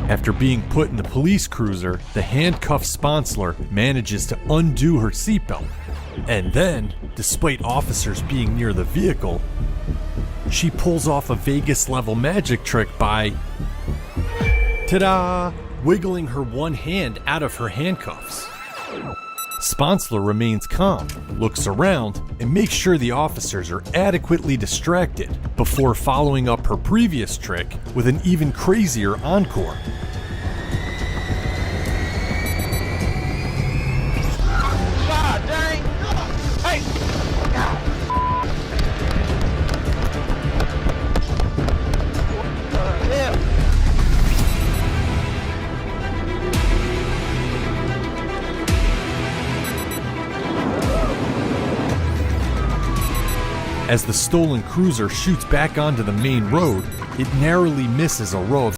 After being put in the police cruiser, the handcuffed Sponsler manages to undo her seatbelt. And then, despite officers being near the vehicle, she pulls off a Vegas-level magic trick by, ta-da, wiggling her one hand out of her handcuffs. Sponsler remains calm, looks around, and makes sure the officers are adequately distracted before following up her previous trick with an even crazier encore. God dang! Hey! What the hell? As the stolen cruiser shoots back onto the main road, it narrowly misses a row of